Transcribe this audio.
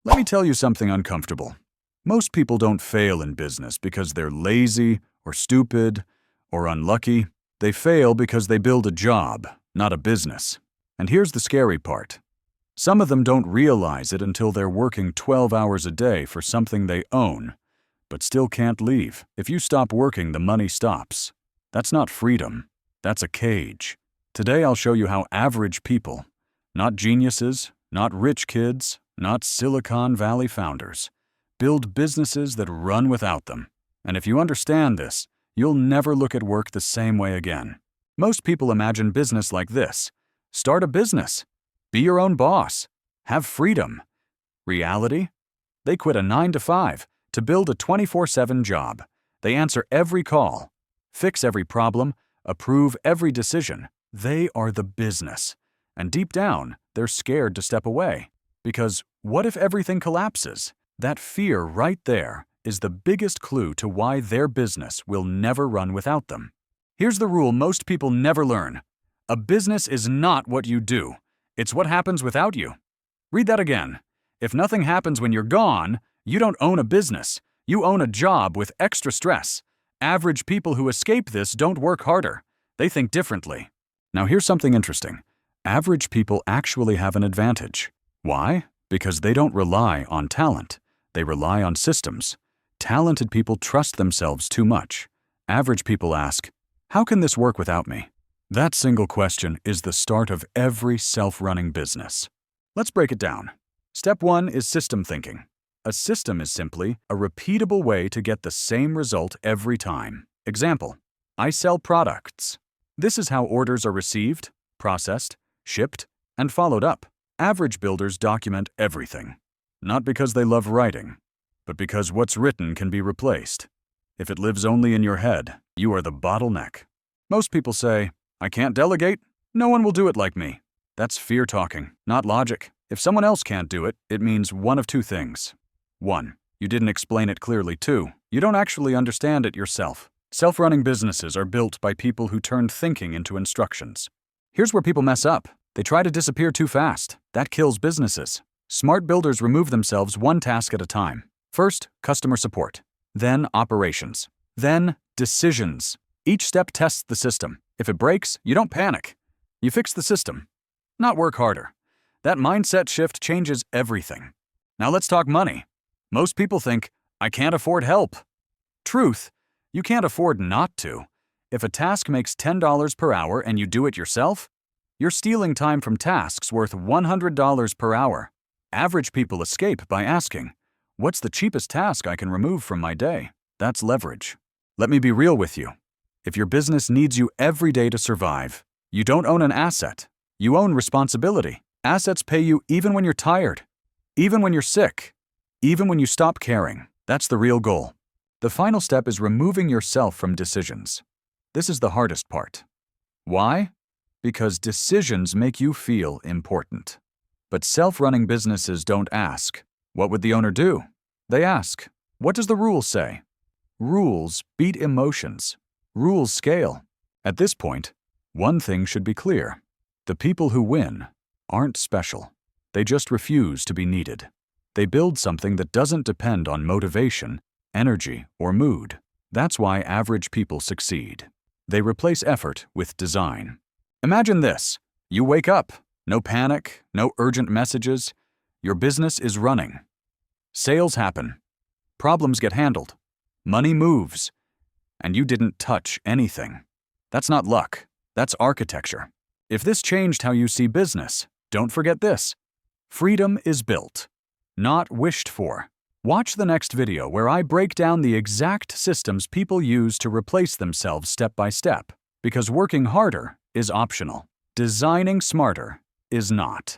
Let me tell you something uncomfortable. Most people don't fail in business because they're lazy or stupid or unlucky. They fail because they build a job, not a business. And here's the scary part. Some of them don't realize it until they're working 12 hours a day for something they own, but still can't leave. If you stop working, the money stops. That's not freedom. That's a cage. Today I'll show you how average people, not geniuses, not rich kids, not Silicon Valley founders, build businesses that run without them. And if you understand this, you'll never look at work the same way again. Most people imagine business like this. Start a business. Be your own boss. Have freedom. Reality? They quit a 9-to-5 to build a 24/7 job. They answer every call, fix every problem, approve every decision. They are the business. And deep down, they're scared to step away. Because what if everything collapses? That fear right there is the biggest clue to why their business will never run without them. Here's the rule most people never learn. A business is not what you do. It's what happens without you. Read that again. If nothing happens when you're gone, you don't own a business. You own a job with extra stress. Average people who escape this don't work harder. They think differently. Now here's something interesting. Average people actually have an advantage. Why? Because they don't rely on talent. They rely on systems. Talented people trust themselves too much. Average people ask, how can this work without me? That single question is the start of every self-running business. Let's break it down. Step 1 is system thinking. A system is simply a repeatable way to get the same result every time. Example, I sell products. This is how orders are received, processed, shipped, and followed up. Average builders document everything. Not because they love writing, but because what's written can be replaced. If it lives only in your head, you are the bottleneck. Most people say, I can't delegate. No one will do it like me. That's fear talking, not logic. If someone else can't do it, it means one of two things. 1. You didn't explain it clearly. 2. You don't actually understand it yourself. Self-running businesses are built by people who turn thinking into instructions. Here's where people mess up. They try to disappear too fast. That kills businesses. Smart builders remove themselves one task at a time. First, customer support. Then, operations. Then, decisions. Each step tests the system. If it breaks, you don't panic. You fix the system, not work harder. That mindset shift changes everything. Now let's talk money. Most people think, I can't afford help. Truth, you can't afford not to. If a task makes $10 per hour and you do it yourself, you're stealing time from tasks worth $100 per hour. Average people escape by asking, what's the cheapest task I can remove from my day? That's leverage. Let me be real with you. If your business needs you every day to survive, you don't own an asset. You own responsibility. Assets pay you even when you're tired, even when you're sick, even when you stop caring. That's the real goal. The final step is removing yourself from decisions. This is the hardest part. Why? Because decisions make you feel important. But self-running businesses don't ask, what would the owner do? They ask, what does the rule say? Rules beat emotions. Rules scale. At this point, one thing should be clear. The people who win aren't special. They just refuse to be needed. They build something that doesn't depend on motivation, energy, or mood. That's why average people succeed. They replace effort with design. Imagine this. You wake up. No panic, no urgent messages. Your business is running. Sales happen. Problems get handled. Money moves. And you didn't touch anything. That's not luck. That's architecture. If this changed how you see business, don't forget this. Freedom is built, not wished for. Watch the next video where I break down the exact systems people use to replace themselves step by step, because working harder is optional. Designing smarter is not.